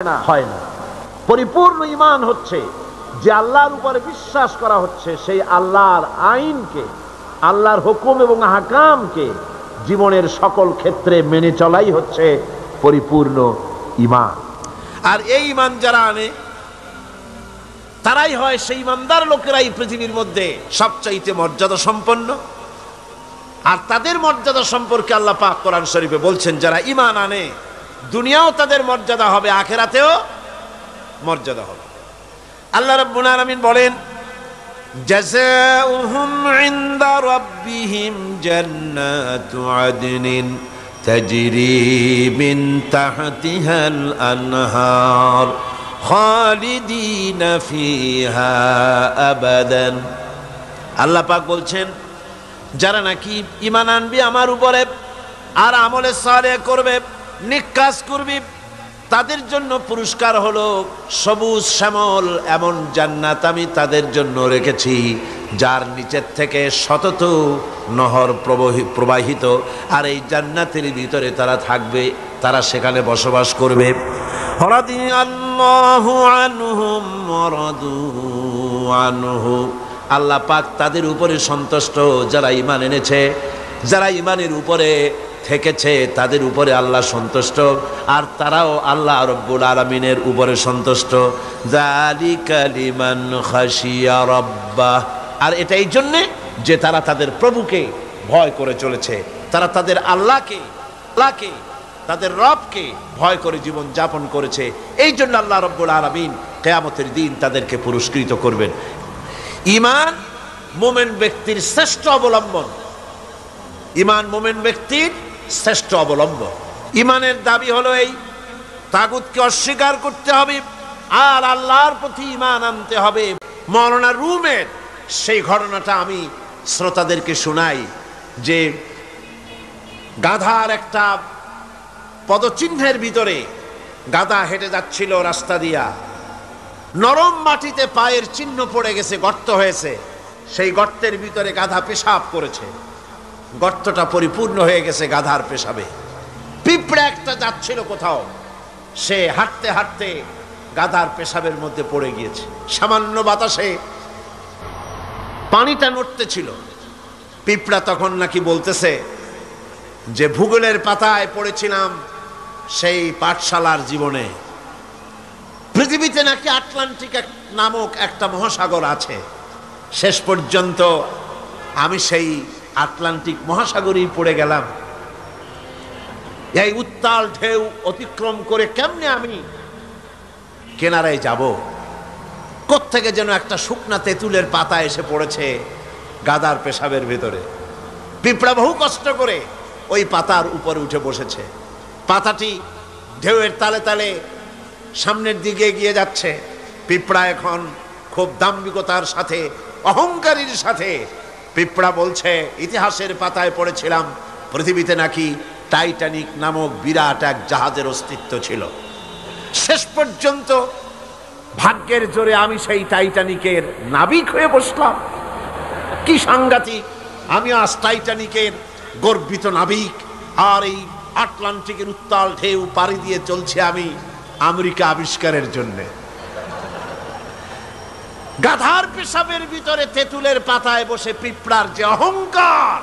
হয় না। পরিপূর্ণ ঈমান হচ্ছে যে আল্লাহর উপরে বিশ্বাস করা হচ্ছে, সেই আল্লাহর আইনকে, আল্লাহর হুকুম এবং আহকামকে জীবনের সকল ক্ষেত্রে মেনে চলাই হচ্ছে পরিপূর্ণ ঈমান। আর এই ঈমান যারা আনে তারাই হয় সেই ঈমানদার লোকেরাই পৃথিবীর মধ্যে সবচাইতে মর্যাদা সম্পন্ন। আর তাদের মর্যাদা সম্পর্কে আল্লাহ পাক কোরআন শরীফে বলছেন, যারা ঈমান আনে দুনিয়াও তাদের মর্যাদা হবে, আখিরাতেও মর্যাদা হবে। আল্লাহ রাব্বুল আলামিন বলেন, জাযাউহুম ইনদা রাব্বিহিম জান্নাতু আদনিন তাজরি মিন তাহতিহাল আনহার খালিদিনা ফিহা আবাদান। আল্লাহ পাক বলছেন, যারা নাকি ঈমান আনবে আমার উপরে আর আমলে সালেহ করবে, নেক কাজ করবে, তাদের জন্য পুরস্কার হলো সবুজ শ্যামল এমন জান্নাত আমি তাদের জন্য রেখেছি, যার নিচের থেকে শতত নহর প্রবাহিত। আর এই জান্নাতের ভিতরে তারা থাকবে, তারা সেখানে বসবাস করবে। রাদিয়াল্লাহু আনহুম ওয়া রাদু আনহু। আল্লাহ পাক তাদের উপরে সন্তুষ্ট, যারা ঈমান এনেছে, যারা ঈমানের উপরে থেকেছে, তাদের উপরে আল্লাহ সন্তুষ্ট, আর তারাও আল্লাহ রাব্বুল আলামিনের উপরে সন্তুষ্ট। যালিকা লিমান খাশিয়া রাব্বাহ। আর এটা এই জন্যে যে তারা তাদের প্রভুকে ভয় করে চলেছে, তারা তাদের আল্লাহকে তাদের রবকে ভয় করে জীবন যাপন করেছে। এই জন্য আল্লাহ রাব্বুল আলামিন কিয়ামতের দিন তাদেরকে পুরস্কৃত করবেন। ঈমান মুমিন ব্যক্তির শ্রেষ্ঠ অবলম্বন, ঈমান মুমিন ব্যক্তির শ্রেষ্ঠ অবলম্বন। ঈমানের দাবি হলো এই, তাগুতকে অস্বীকার করতে হবে আর আল্লাহর প্রতি ঈমান আনতে হবে। মাওলানা রুমের সেই ঘটনাটা আমি শ্রোতাদেরকে শোনাই, যে গাধার একটা পদচিহ্নের ভিতরে গাধা হেঁটে যাচ্ছিল রাস্তা দিয়া, নরম মাটিতে পায়ের চিহ্ন পড়ে গেছে, গর্ত হয়েছে, সেই গর্তের ভিতরে গাধা পেশাব করেছে, গর্তটা পরিপূর্ণ হয়ে গেছে গাধার পেশাবে। পিঁপড়া একটা যাচ্ছিল কোথাও, সে হাঁটতে হাঁটতে গাধার পেশাবের মধ্যে পড়ে গিয়েছে। সামান্য বাতাসে পানিটা নড়তেছিল। পিঁপড়া তখন নাকি বলতেছে যে ভূগোলের পাতায় পড়েছিলাম সেই পাঠশালার জীবনে, পৃথিবীতে নাকি আটলান্টিক নামক একটা মহাসাগর আছে। শেষ পর্যন্ত আমি সেই আটলান্টিক মহাসাগরেই পড়ে গেলাম। এই উত্তাল ঢেউ অতিক্রম করে কেমনে আমি কিনারায় যাব? কোত্থেকে যেন একটা শুকনা তেঁতুলের পাতা এসে পড়েছে গাধার পেশাবের ভিতরে। পিঁপড়া বহু কষ্ট করে ওই পাতার উপরে উঠে বসেছে। পাতাটি ঢেউয়ের তালে তালে সামনের দিকে এগিয়ে যাচ্ছে। পিঁপড়া এখন খুব দাম্ভিকতার সাথে, অহংকারীর সাথে পিঁপড়া বলছে, ইতিহাসের পাতায় পড়েছিলাম পৃথিবীতে নাকি টাইটানিক নামক বিরাট এক জাহাজের অস্তিত্ব ছিল। শেষ পর্যন্ত ভাগ্যের জোরে আমি সেই টাইটানিকের নাবিক হয়ে বসলাম। কি সাংঘাতিক! আমি আজ টাইটানিকের গর্বিত নাবিক, আর এই আটলান্টিকের উত্তাল ঢেউ পাড়ি দিয়ে চলছে আমি আমেরিকা আবিষ্কারের জন্য। গাধার পেশাবের ভিতরে তেঁতুলের পাতায় বসে পিঁপড়ার যে অহংকার!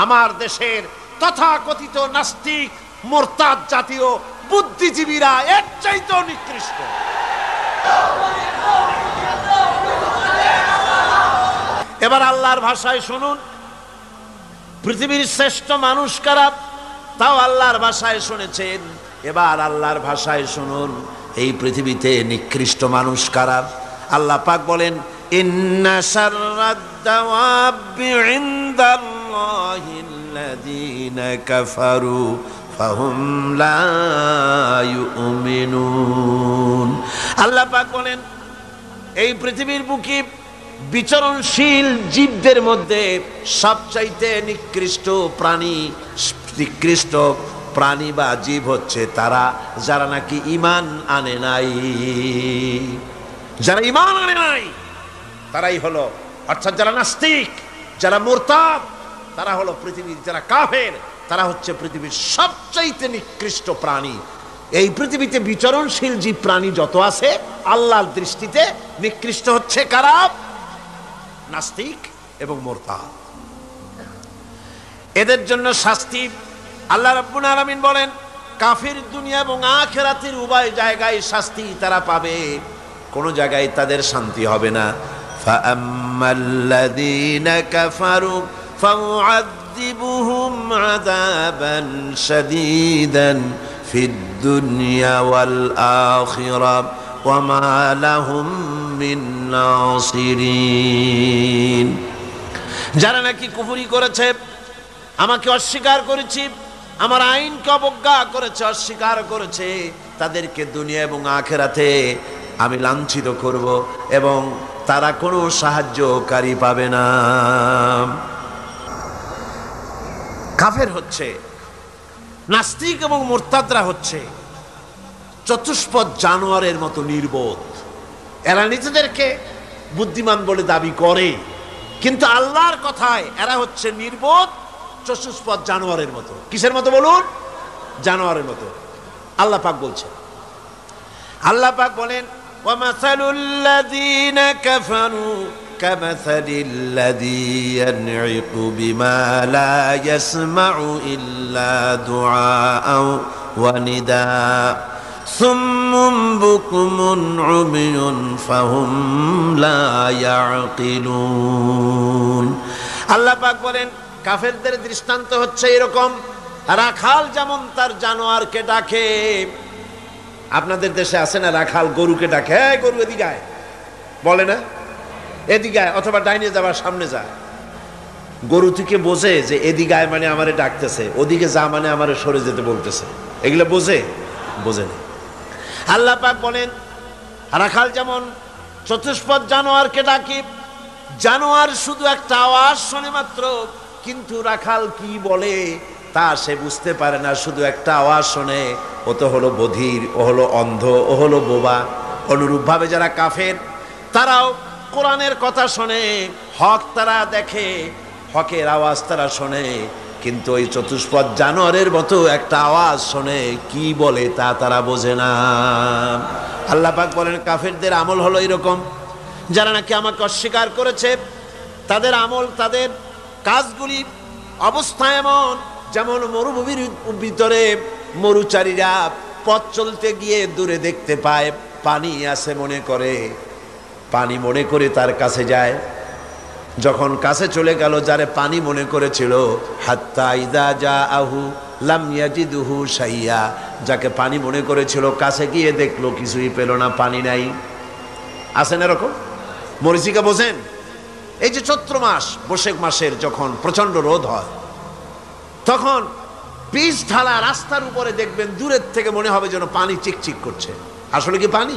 আমার দেশের তথাকথিত নাস্তিক মোরতাদ জাতীয় বুদ্ধিজীবীরা এর চাইতেও নিকৃষ্ট। এবার আল্লাহর ভাষায় শুনুন, পৃথিবীর শ্রেষ্ঠ মানুষ কারা তাও আল্লাহর ভাষায় শুনেছেন। এবার আল্লাহর ভাষায় শুনুন, এই পৃথিবীতে নিকৃষ্ট মানুষ কারা। আল্লাহ পাক বলেন, ইন্না শাররাদ দাওয়াবি ইনদাল্লাহিল্লাযীনা কাফারু ফাহুম লা ইউমিনুন। আল্লাহ পাক বলেন, এই পৃথিবীর বুকে বিচরণশীল জীবদের মধ্যে সবচাইতে নিকৃষ্ট প্রাণী বা জীব হচ্ছে তারা, যারা নাকি ঈমান আনে নাই। যারা ঈমান আনে নাই তারাই হলো, অর্থাৎ যারা নাস্তিক, যারা মুরতাদ, তারা হলো পৃথিবীর, যারা কাফের, তারা হচ্ছে পৃথিবীর সবচাইতে নিকৃষ্ট প্রাণী। এই পৃথিবীতে বিচরণশীল জীব প্রাণী যত আছে আল্লাহর দৃষ্টিতে নিকৃষ্ট হচ্ছে কারা? নাস্তিক এবং মুরতাদ। এদের জন্য শাস্তি আল্লাহ রাব্বুল আলামিন বলেন, কাফির দুনিয়া এবং আখিরাতের উভয় জায়গায় শাস্তি তারা পাবে, কোন জায়গায় তাদের শান্তি হবে না। ফাআম্মাল্লাযীনা কাফারু ফাউআযিবুহুম আযাবান শাদীদান ফিদ দুনিয়া ওয়াল আখিরা ওয়া মা লাহুম মিন নাসিরিন। যারা নাকি কুফরি করেছে, আমাকে অস্বীকার করেছি, আমার আইনকে অবজ্ঞা করেছে, অস্বীকার করেছে, তাদেরকে দুনিয়া এবং আখিরাতে আমি লাঞ্ছিত করব এবং তারা কোনো সাহায্যকারী পাবে না। কাফের হচ্ছে, নাস্তিক এবং মুরতাদরা হচ্ছে চতুষ্পদ জানোয়ারের মতো নির্বোধ। এরা নিজেদেরকে বুদ্ধিমান বলে দাবি করে, কিন্তু আল্লাহর কথায় এরা হচ্ছে নির্বোধ চতুষ্পদ জানোয়ারের মতো। কিসের মতো বলুন? জানোয়ারের মতো। আল্লাহ পাক বলছেন, আল্লাহ পাক বলেন, ওয়ামাসালুল লাযীনা কাফারু কামাসালিল্লাযী ইয়ানঈকু বিমা লা ইয়াসমাউ ইল্লা দুআআও ওয়া নিদাআ সুম্মুম বুকুমুন উমিয়ুন ফাহুম লা ইয়াকিলুন। আল্লাহ পাক বলেন, কাফেরদের দৃষ্টান্ত হচ্ছে এরকম, রাখাল যেমন তার জানোয়ারকে ডাকে। আপনাদের দেশে আছে না রাখাল গরুকে ডাকে, এই গরু এদিকে আয়, বলে না? এদিকে আয়, অথবা ডাইনে যাবার সামনে যা। গরু থেকে বোঝে যে এদিকে আয় মানে আমারে ডাকতেছে, ওদিকে যা মানে আমারে সরে যেতে বলতেছে। এগুলো বোঝে? বোঝে না। আল্লাহ পাক বলেন, রাখাল যেমন চতুষ্পদ জানোয়ারকে ডাকে, জানোয়ার শুধু একটা আওয়াজ শোনে মাত্র, কিন্তু রাখাল কি বলে তা সে বুঝতে পারে না, শুধু একটা আওয়াজ শোনে। ও তো হলো বধির, ও হলো অন্ধ, ও হলো বোবা। অনুরূপভাবে যারা কাফের, তারাও কোরআনের কথা শোনে, হক তারা দেখে, হকের আওয়াজ তারা শোনে, কিন্তু ওই চতুষ্পদ জানোয়ারের মতো একটা আওয়াজ শোনে, কি বলে তা তারা বোঝে না। আল্লাহ পাক বলেন, কাফেরদের আমল হলো এরকম, যারা নাকি আমাকে অস্বীকার করেছে, তাদের আমল, তাদের কাজগুলি অবস্থা এমন, যেমন মরুভূমির ভিতরে মরুচারীরা পথ চলতে গিয়ে দূরে দেখতে পায় পানি আছে, মনে করে পানি মনে করে তার কাছে যায়। যখন কাছে চলে গেল, যারে পানি মনে করেছিল, হাত্তা ইদা জাআহু লাম ইয়াজিদুহু শাইয়া, যাকে পানি মনে করেছিল কাছে গিয়ে দেখলো কিছুই পেল না, পানি নাই। আছেন এরকম? মরিচিকা বোঝেন? এই যে চৈত্র মাস, বৈশাখ মাসের যখন প্রচন্ড রোদ হয়, তখন পিচ ঢালা রাস্তার উপরে দেখবেন দূরের থেকে মনে হবে যেন পানি চিকচিক করছে। আসলে কি পানি?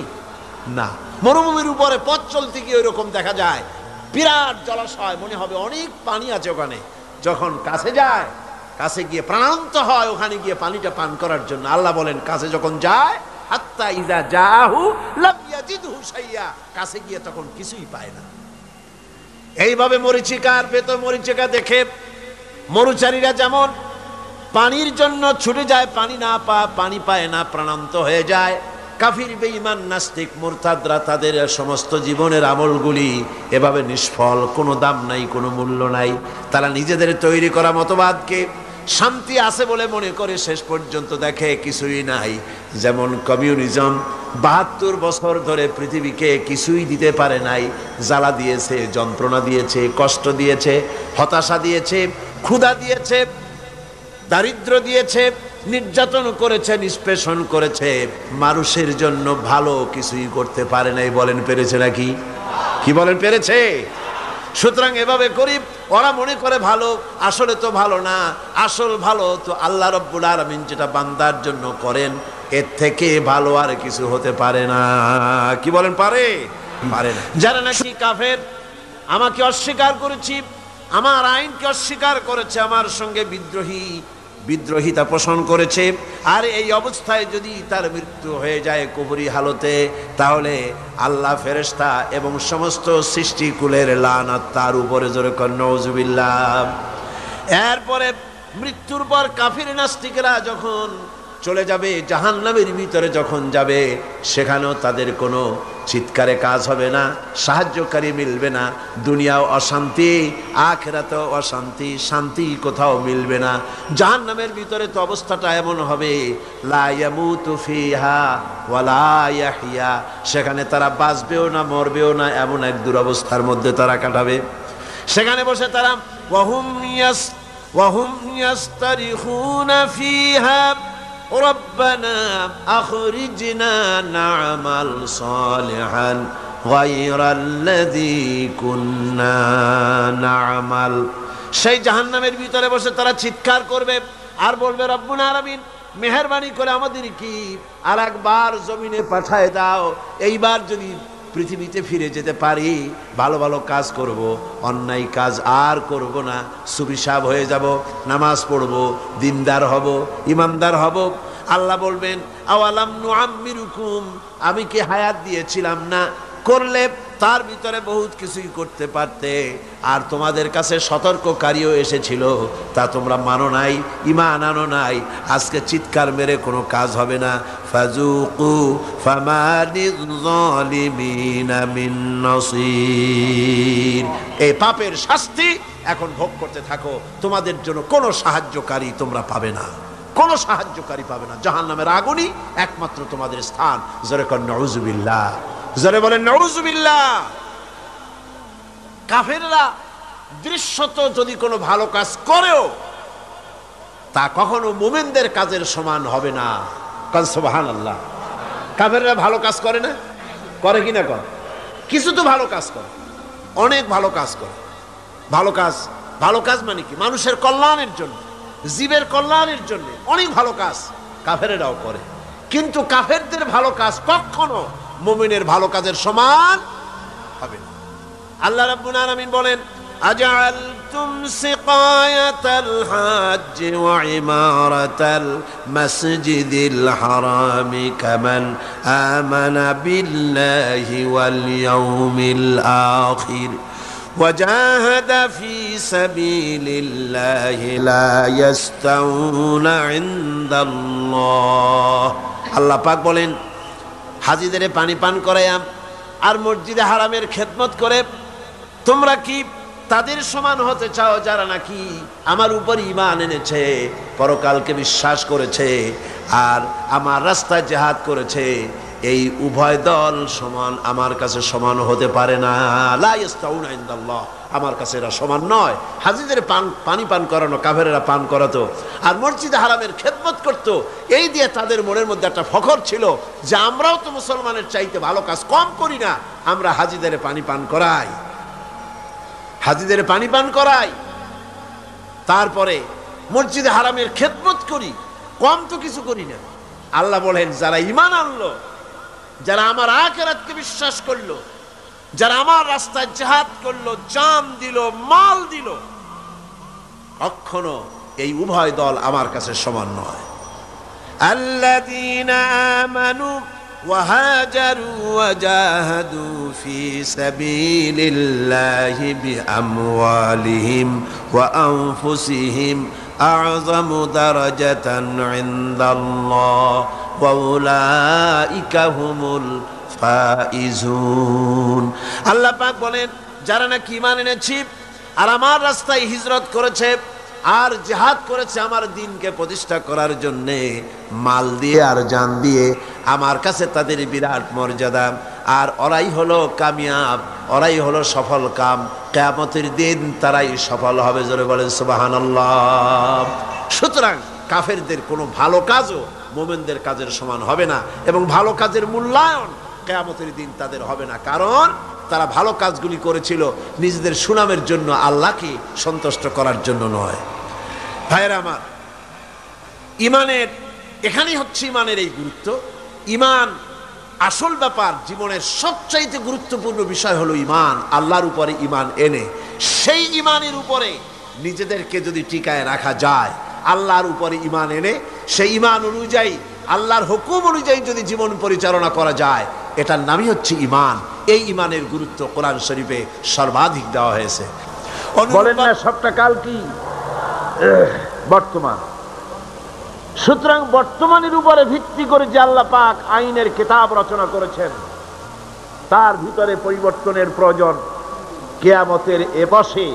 না। মরুভূমির উপরে পথ চলতে গিয়ে ওইরকম দেখা যায়, বিরাট জলাশয়, মনে হবে অনেক পানি আছে ওখানে। যখন কাছে যায়, কাছে গিয়ে প্রাণান্ত হয় ওখানে গিয়ে পানিটা পান করার জন্য। আল্লাহ বলেন, কাছে যখন যায়, হাত্তা ইযা জাআহু লাম ইয়াজিদহু শাইয়া, কাছে গিয়ে তখন কিছুই পায় না। এইভাবে মরিচিকার ভেতর মরিচিকা দেখে মরুচারীরা যেমন পানির জন্য ছুটে যায়, পানি পায় না, প্রাণান্ত হয়ে যায়, কাফির বেঈমান নাস্তিক মুরতাদরা তাদের সমস্ত জীবনের আমলগুলি এভাবে নিষ্ফল, কোনো দাম নাই, কোনো মূল্য নাই। তারা নিজেদের তৈরি করা মতবাদকে শান্তি আছে বলে মনে করে, শেষ পর্যন্ত দেখে কিছুই নাই। যেমন কমিউনিজম ৭২ বছর ধরে পৃথিবীকে কিছুই দিতে পারে নাই, জ্বালা দিয়েছে, যন্ত্রণা দিয়েছে, কষ্ট দিয়েছে, হতাশা দিয়েছে, ক্ষুধা দিয়েছে, দারিদ্র দিয়েছে, নির্যাতন করেছে, নিষ্পেষণ করেছে, মানুষের জন্য ভালো কিছুই করতে পারে নাই। বলেন পেরেছে নাকি? কি বলেন, পেরেছে? সুতরাং এভাবে গরিব ওরা মনে করে ভালো, আসলে তো ভালো না। আসল ভালো তো আল্লাহ রাব্বুল আলামিন যেটা বান্দার জন্য করেন, এর থেকে ভালো আর কিছু হতে পারে না। কি বলেন, পারে? পারে না। যারা নাকি কাফের, আমাকে অস্বীকার করেছি, আমার আইনকে অস্বীকার করেছে, আমার সঙ্গে বিদ্রোহিতা পোষণ করেছে, আর এই অবস্থায় যদি তার মৃত্যু হয়ে যায় কুফরি হালতে, তাহলে আল্লাহ, ফেরেশতা এবং সমস্ত সৃষ্টিকুলের লানাত তার উপরে, জোরে কর নাউজুবিল্লাহ। এরপরে মৃত্যুর পর কাফির নাস্তিকেরা যখন চলে যাবে, জাহান্নামের ভিতরে যখন যাবে সেখানেও তাদের কোনো চিৎকারে কাজ হবে না, সাহায্যকারী মিলবে না। দুনিয়াও অশান্তি, আখিরাতেও অশান্তি, শান্তি কোথাও মিলবে না। জাহান্নামের ভিতরে তো অবস্থাটা এমন হবে, লা ইয়ামুতু ফিহা ওয়ালা ইয়াহইয়া, সেখানে তারা বাঁচবেও না মরবেও না, এমন এক দুরবস্থার মধ্যে তারা কাটাবে। সেখানে বসে তারা ওয়াহুম ইয়াস্তারিখুনা ফিহা রব্বানা আখরিজনা না'মাল সালিহান গায়রাল্লাযী কুন্না না'মাল। সেই জাহান্নামের ভিতরে বসে তারা চিৎকার করবে আর বলবে, রব্বুল আলামিন মেহেরবানি করে আমাদের কি আর একবার জমিনে পাঠায় দাও, এইবার যদি পৃথিবীতে ফিরে যেতে পারি, ভালো ভালো কাজ করব, অন্যায় কাজ আর করব না, সুবিশাব হয়ে যাব, নামাজ পড়ব, দিনদার হব, ইমানদার হব। আল্লাহ বলবেন, আওয়ালাম নুআম্মিরুকুম, আমি কি হায়াত দিয়েছিলাম না? করলে তার ভিতরে বহুত কিছুই করতে পারতে, আর তোমাদের কাছে সতর্ককারীও এসেছিল, তা তোমরা মানো নাই, ঈমান আনো নাই। আজকে চিৎকার মেরে কোনো কাজ হবে না। ফাযুকু ফামা লিয-যালিমিনা মিন নাসীর, এই পাপের শাস্তি এখন ভোগ করতে থাকো, তোমাদের জন্য কোনো সাহায্যকারী তোমরা পাবে না, কোনো সাহায্যকারী পাবে না। জাহান্নামের আগুনই একমাত্র তোমাদের স্থান। জোরে কর নাউযুবিল্লাহ, জোরে বলেন নাউযুবিল্লাহ। কাফেররা দৃশ্যত যদি কোনো ভালো কাজ করেও তা কখনো মুমিনদের কাজের সমান হবে না। কাল সুবহানাল্লাহ। কাফেররা ভালো কাজ করে না? করে কি না? করে। কিছু তো ভালো কাজ করে, অনেক ভালো কাজ করে। ভালো কাজ, ভালো কাজ মানে কি? মানুষের কল্যাণের জন্য, জীবের কল্যাণের জন্য অনেক ভালো কাজ কাফেররাও করে। কিন্তু কাফেরদের ভালো কাজ কখনো মুমিনের ভালো কাজের সমান হবে না। আল্লাহ রাব্বুল আলামিন বলেন, আজআলতুম সিকায়াতাল হাজ্জ ওয়া ইমারাতাল মাসজিদিল হারামি কামান আমানা বিল্লাহি ওয়াল ইয়াউমিল আখির وجاهد في سبيل الله لا يستوون عند الله। আল্লাহ পাক বলেন, হাজীদের পানি পান করায়া আর মসজিদে হারামের খেদমত করে তোমরা কি তাদের সমান হতে চাও যারা নাকি আমার উপর ঈমান এনেছে, পরকালকে বিশ্বাস করেছে আর আমার রাস্তায় জিহাদ করেছে? এই উভয় দল সমান আমার কাছে সমান হতে পারে না। লা ইস্তাউনা ইনদাল্লাহ, আমার কাছে এরা সমান নয়। হাজীদের পানি পান করানো কাফেরেরা পান করাতো আর মসজিদে হারামের খেদমত করতো, এই দিয়ে তাদের মনের মধ্যে একটা ফখর ছিল যে আমরাও তো মুসলমানের চাইতে ভালো কাজ কম করি না, আমরা হাজীদের পানি পান করাই, হাজীদের পানি পান করাই, তারপরে মসজিদে হারামের খেদমত করি, কম তো কিছু করি না। আল্লাহ বলেন, যারা ঈমান আনলো, যারা আমার আখিরাতকে বিশ্বাস করলো, যারা আমার রাস্তায় জিহাদ করলো, জান দিল, মাল দিল, কখনো এই উভয় দল আমার কাছে সমান নয়। আল্লাযীনা আমানু ওয়া হাজারু ওয়া জাহাদু ফি সাবিলিল্লাহি বিআমওয়ালিহিম ওয়া আনফুসিহিম আ'যামু দারাজাতান ইনদাল্লাহ ওয়া উলাইকা হুমুল ফাইজুন। আল্লাহ পাক বলেন, যারা নাকি ঈমান এনেছে আর আমার রাস্তায় হিজরত করেছে আর জিহাদ করেছে আমার দ্বীনকে প্রতিষ্ঠা করার জন্য, মাল দিয়ে আর জান দিয়ে, আমার কাছে তাদের বিরাট মর্যাদা। আর ওরাই হলো কামিয়াব, ওরাই হলো সফল কাম, কিয়ামতের দিন তারাই সফল হবে। জোরে বলেন সুবহানাল্লাহ। সুতরাং কাফেরদের কোনো ভালো কাজও মুমিনদের কাজের সমান হবে না, এবং ভালো কাজের মূল্যায়ন কিয়ামতের দিন তাদের হবে না, কারণ তারা ভালো কাজগুলি করেছিল নিজেদের সুনামের জন্য, আল্লাহকে সন্তুষ্ট করার জন্য নয়। ভাইরা আমার, ঈমানের এখানেই হচ্ছে ঈমানের এই গুরুত্ব। ঈমান আসল ব্যাপার, জীবনের সবচাইতে গুরুত্বপূর্ণ বিষয় হলো ঈমান। আল্লাহর উপরে ঈমান এনে সেই ঈমানের উপরে নিজেদেরকে যদি টিকায় রাখা যায়, আল্লাহর উপরে ঈমান এনে সেই ঈমান অনুযায়ী আল্লাহর হুকুম অনুযায়ী যদি জীবন পরিচালনা করা যায়, এটার নামই হচ্ছে ঈমান। এই ঈমানের গুরুত্ব কোরআন শরীফে সর্বাধিক দেওয়া হয়েছে। বলেন না, সবটা কাল কি বর্তমান, সুতরাং বর্তমানের উপরে ভিত্তি করে যে আল্লাহ পাক আইনের কিতাব রচনা করেছেন, তার ভিতরে পরিবর্তনের প্রয়োজন। কিয়ামতের এপাশে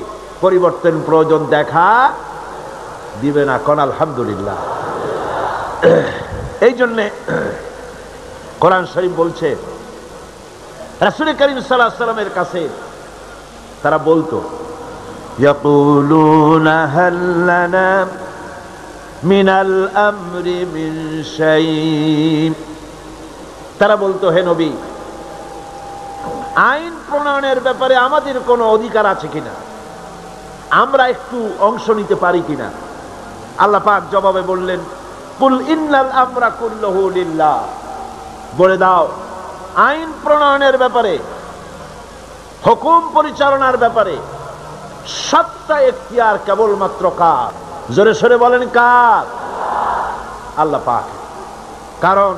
পরিবর্তন প্রয়োজন দেখা দিবে না। কোন আলহামদুলিল্লাহ। এই জন্যে কোরআন শরীফ বলছে, রাসূল করিম সাল্লাল্লাহু আলাইহি ওয়াসাল্লামের কাছে তারা বলতো, ইয়াকুলুনা হাল লানা মিনাল আমরি মিন শাই। তারা বলতো, হে নবী, আইন প্রণয়নের ব্যাপারে আমাদের কোনো অধিকার আছে কিনা, আমরা একটু অংশ নিতে পারি কিনা। আল্লাহ পাক জবাবে বললেন, কুল ইন্নাল আমরা কুল্লুহু লিল্লাহ। বলে দাও, আইন প্রণয়নের ব্যাপারে, হুকুম পরিচালনার ব্যাপারে সবটা এখতিয়ার কেবলমাত্র কার? জোরে সরে বলেন কার? আল্লাহ পাক। কারণ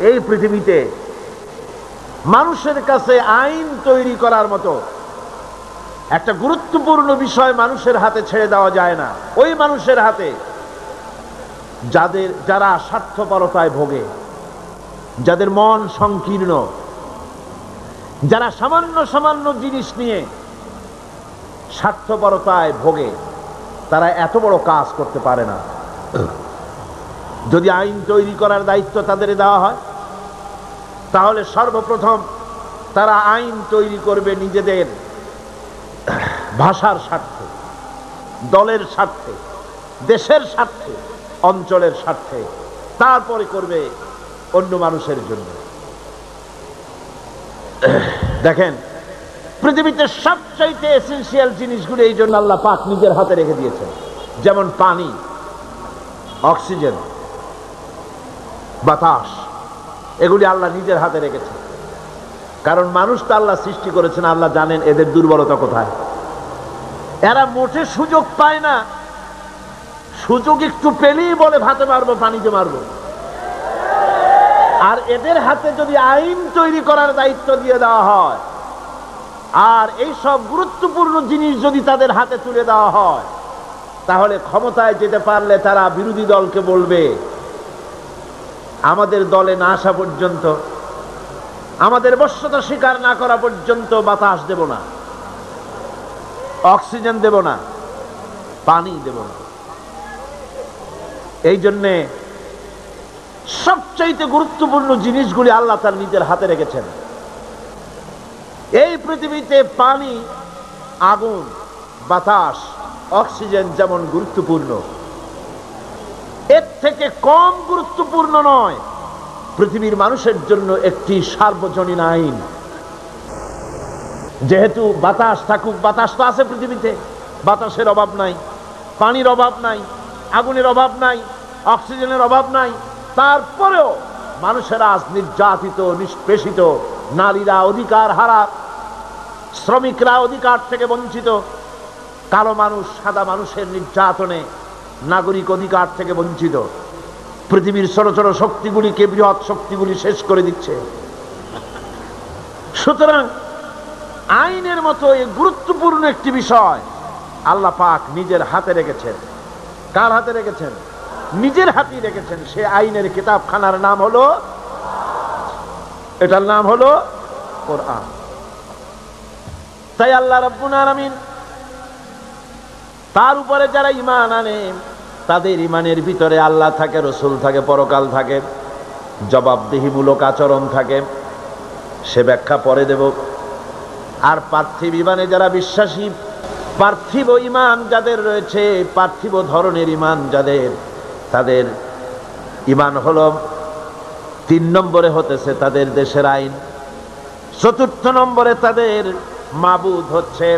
এই পৃথিবীতে মানুষের কাছে আইন তৈরি করার মতো একটা গুরুত্বপূর্ণ বিষয় মানুষের হাতে ছেড়ে দেওয়া যায় না। ওই মানুষের হাতে যারা স্বার্থপরতায় ভোগে, যাদের মন সংকীর্ণ, যারা সামান্য সামান্য জিনিস নিয়ে স্বার্থপরতায় ভোগে, তারা এত বড় কাজ করতে পারে না। যদি আইন তৈরি করার দায়িত্ব তাদের দেওয়া হয়, তাহলে সর্বপ্রথম তারা আইন তৈরি করবে নিজেদের ভাষার স্বার্থে, দলের স্বার্থে, দেশের স্বার্থে, অঞ্চলের স্বার্থে, তারপরে করবে অন্য মানুষের জন্য। দেখেন, পৃথিবীতে সবচাইতে এসেনশিয়াল জিনিসগুলো এই জন্য আল্লাহ পাক নিজের হাতে রেখে দিয়েছেন। যেমন পানি, অক্সিজেন, বাতাস, এগুলি আল্লাহ নিজের হাতে রেখেছেন। কারণ মানুষ তো আল্লাহ সৃষ্টি করেছেন, আল্লাহ জানেন এদের দুর্বলতা কোথায়। এরা মোটে সুযোগ পায় না, সুযোগ একটু পেলেই বলে ভাতে মারবো, পানিতে মারবো। আর এদের হাতে যদি আইন তৈরি করার দায়িত্ব দিয়ে দেওয়া হয়, আর এই সব গুরুত্বপূর্ণ জিনিস যদি তাদের হাতে তুলে দেওয়া হয়, তাহলে ক্ষমতায় যেতে পারলে তারা বিরোধী দলকে বলবে, আমাদের দলে না আসা পর্যন্ত, আমাদের বশ্যতা স্বীকার না করা পর্যন্ত বাতাস দেব না, অক্সিজেন দেব না, পানি দেব না। এই জন্যে সবচাইতে গুরুত্বপূর্ণ জিনিসগুলি আল্লাহ তার নিজের হাতে রেখেছেন। এই পৃথিবীতে পানি, আগুন, বাতাস, অক্সিজেন যেমন গুরুত্বপূর্ণ, এর থেকে কম গুরুত্বপূর্ণ নয় পৃথিবীর মানুষের জন্য একটি সার্বজনীন আইন। যেহেতু বাতাস থাকুক, বাতাস তো আছে পৃথিবীতে, বাতাসের অভাব নাই, পানির অভাব নাই, আগুনের অভাব নাই, অক্সিজেনের অভাব নাই, তারপরেও মানুষেরা আজ নির্যাতিত, নিষ্পেষিত, নারীরা অধিকার হারা, শ্রমিকরা অধিকার থেকে বঞ্চিত, কালো মানুষ সাদা মানুষের নির্যাতনে নাগরিক অধিকার থেকে বঞ্চিত। পৃথিবীর ছোট ছোট শক্তিগুলিকে বৃহৎ শক্তিগুলি শেষ করে দিচ্ছে। সুতরাং আইনের মতো এই গুরুত্বপূর্ণ একটি বিষয় আল্লাহ পাক নিজের হাতে রেখেছেন। কার হাতে রেখেছেন? নিজের হাতেই রেখেছেন। সে আইনের কিতাবখানার নাম হলো, এটার নাম হলো কোরআন। তাই আল্লাহ রাব্বুল আলামিন তার উপরে যারা ঈমান আনে, তাদের ঈমানের ভিতরে আল্লাহ থাকে, রসুল থাকে, পরকাল থাকে, জবাবদিহিমূলক আচরণ থাকে। সে ব্যাখ্যা পরে দেব। আর পার্থিব ঈমানে যারা বিশ্বাসী, পার্থিব ঈমান যাদের রয়েছে, পার্থিব ধরনের ঈমান যাদের, তাদের ঈমান হলো 3 নম্বরে হতেছে তাদের দেশের আইন, 4র্থ নম্বরে তাদের মাবুদ হচ্ছে,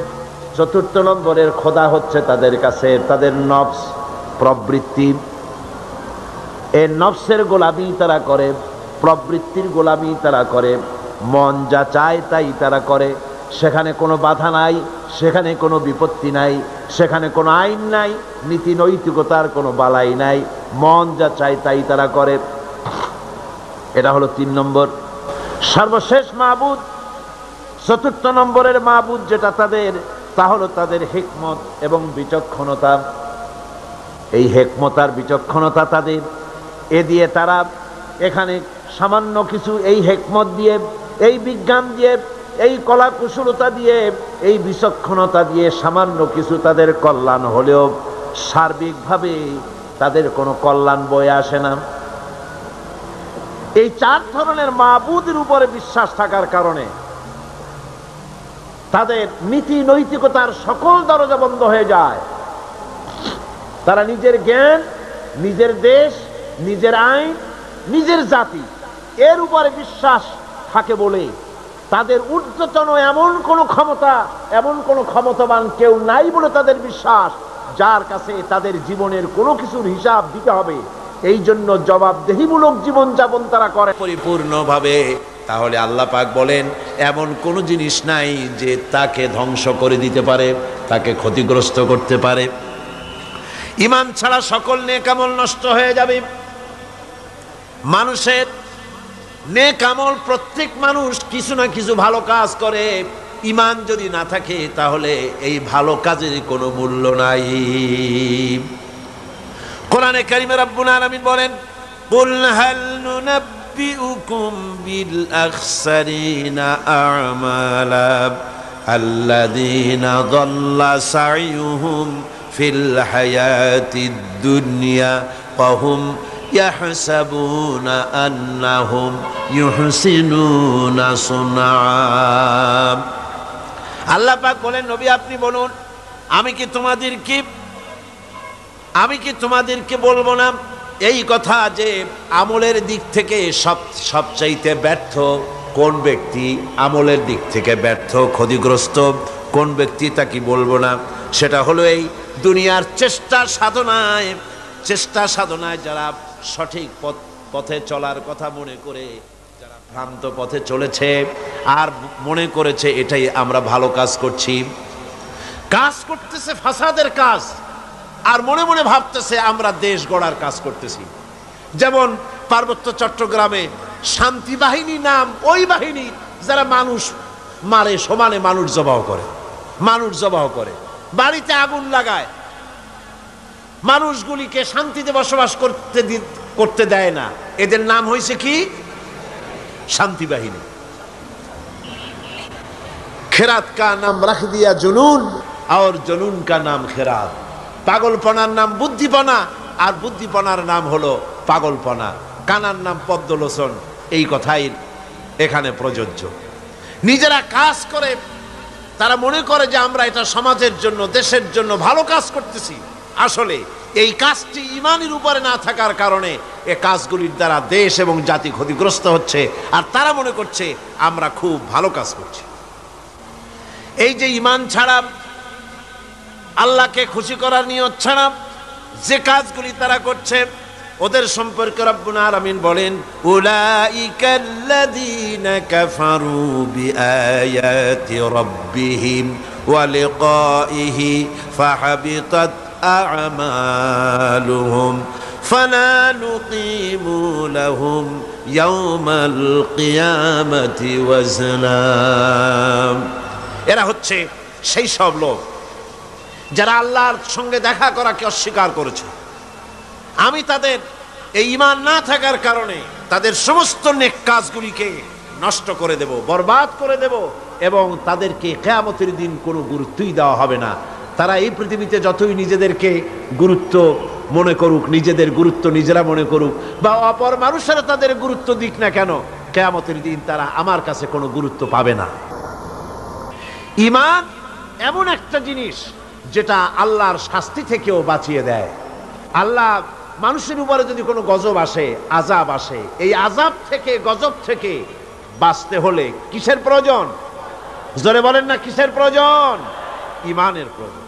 4র্থ নম্বরের খোদা হচ্ছে তাদের কাছে তাদের নফস, প্রবৃত্তি। এই নফসের গোলামি তারা করে, প্রবৃত্তির গোলামি তারা করে, মন যা চায় তাই তারা করে। সেখানে কোনো বাধা নাই, সেখানে কোনো বিপত্তি নাই, সেখানে কোনো আইন নাই, নীতি নৈতিকতার কোনো বালাই নাই, মন যা চায় তাই তারা করে। এটা হলো 3 নম্বর। সর্বশেষ মাবুদ, 4র্থ নম্বরের মাবুদ যেটা তাদের, তা হলো তাদের হিকমত এবং বিচক্ষণতা। এই হেকমত আর বিচক্ষণতা তাদের, এ দিয়ে তারা এখানে সামান্য কিছু এই হেকমত দিয়ে, এই বিজ্ঞান দিয়ে, এই কলা কুশলতা দিয়ে, এই বিচক্ষণতা দিয়ে সামান্য কিছু তাদের কল্যাণ হলেও সার্বিকভাবে তাদের কোনো কল্যাণ বয়ে আসে না। এই চার ধরনের মাবুদের উপরে বিশ্বাস থাকার কারণে তাদের নীতি নৈতিকতার সকল দরজা বন্ধ হয়ে যায়। তারা নিজের জ্ঞান, নিজের দেশ, নিজের আইন, নিজের জাতি এর উপরে বিশ্বাস থাকে বলে তাদের ঊর্ধ্বতন এমন কোনো ক্ষমতা, এমন কোনো ক্ষমতাবান কেউ নাই বলে তাদের বিশ্বাস, যার কাছে তাদের জীবনের কোনো কিছুর হিসাব দিতে হবে। এই জন্য জবাবদেহিমূলক জীবনযাপন তারা করে পরিপূর্ণভাবে। তাহলে আল্লাহ পাক বলেন এমন কোনো জিনিস নাই যে তাকে ধ্বংস করে দিতে পারে, তাকে ক্ষতিগ্রস্ত করতে পারে। ঈমান ছাড়া সকল নেক আমল নষ্ট হয়ে যাবে। মানুষের নেক আমল, প্রত্যেক মানুষ কিছু না কিছু ভালো কাজ করে। ঈমান যদি না থাকে তাহলে এই ভালো কাজের কোনো মূল্য নাই। কোরআনে কারিমে রব্বুল আলামিন বলেন, কুল হাল নুনাব্বিউকুম বিল আখসারিনা আমালা আল্লাযীনা যাল্লা সা'য়ুহুম ফিল হায়াতিদ দুনিয়া ওয়া হুম ইয়াহসাবুনা আন্নাহুম ইউহসিনুনা সুনআ। আল্লাহ পাক বলেন, নবী আপনি বলুন, আমি কি তোমাদেরকে বলবো না এই কথা যে আমলের দিক থেকে সবচাইতে ব্যর্থ কোন ব্যক্তি, আমলের দিক থেকে ব্যর্থ ক্ষতিগ্রস্ত কোন ব্যক্তি, তা কি বলবো না? সেটা হলো এই দুনিয়ার চেষ্টা সাধনায় যারা সঠিক পথে চলার কথা মনে করে, যারা ভ্রান্ত পথে চলেছে আর মনে করেছে এটাই আমরা ভালো কাজ করতেছে ফাসাদের কাজ, আর মনে মনে ভাবতেছে আমরা দেশ গড়ার কাজ করতেছি। যেমন পার্বত্য চট্টগ্রামে শান্তি বাহিনী নাম ওই বাহিনী যারা মানুষ মারে, সমানে মানুষ জবাহ করে, বাড়িতে আগুন লাগায়, মানুষগুলিকে শান্তিতে বসবাস করতে দেয় না। এদের নাম হয়েছে কি? শান্তি বাহিনী। খেরাত কা নাম রাখ দিয়া জুনুন আর জুনুন কা নাম খেরাত। পাগলপনার নাম বুদ্ধিপনা, আর বুদ্ধিপনার নাম হলো পাগলপনা। কানার নাম পদ্মলোচন। এই কথাই এখানে প্রযোজ্য। নিজেরা কাজ করে তারা মনে করে যে আমরা এটা সমাজের জন্য, দেশের জন্য ভালো কাজ করতেছি। আসলে এই কাজটি ঈমানের উপরে না থাকার কারণে এ কাজগুলির দ্বারা দেশ এবং জাতি ক্ষতিগ্রস্ত হচ্ছে, আর তারা মনে করছে আমরা খুব ভালো কাজ করছি। এই যে ঈমান ছাড়া, আল্লাহকে খুশি করার নিয়ত ছাড়া যে কাজগুলি তারা করছে, ওদের সম্পর্কে রব্বুল আলামিন বলেন, উলাইকাল্লাযীনা কাফারু বিআয়াতি রাব্বিহিম ওয়া লিকাইহি ফাহাবিতাত আ'মালুহুম ফালা নুকিমু লাহুম ইয়াওমাল কিয়ামাতি ওয়াজনা। এরা হচ্ছে সেই সব লোক যারা আল্লাহর সঙ্গে দেখা করাকে অস্বীকার করেছে। আমি তাদের এই ঈমান না থাকার কারণে তাদের সমস্ত নেক কাজগুলিকে নষ্ট করে দেব, বরবাদ করে দেব, এবং তাদেরকে কিয়ামতের দিন কোনো গুরুত্বই দেওয়া হবে না। তারা এই পৃথিবীতে যতই নিজেদেরকে গুরুত্ব মনে করুক, নিজেদের গুরুত্ব নিজেরা মনে করুক, বা অপর মানুষেরা তাদের গুরুত্ব দিক না কেন, কিয়ামতের দিন তারা আমার কাছে কোনো গুরুত্ব পাবে না। ঈমান এমন একটা জিনিস যেটা আল্লাহর শাস্তি থেকেও বাঁচিয়ে দেয়। আল্লাহ মানুষের উপরে যদি কোনো গজব আসে, আযাব আসে, এই আযাব থেকে, গজব থেকে বাঁচতে হলে কিসের প্রয়োজন? জোরে বলেন না, কিসের প্রয়োজন? ঈমানের প্রয়োজন।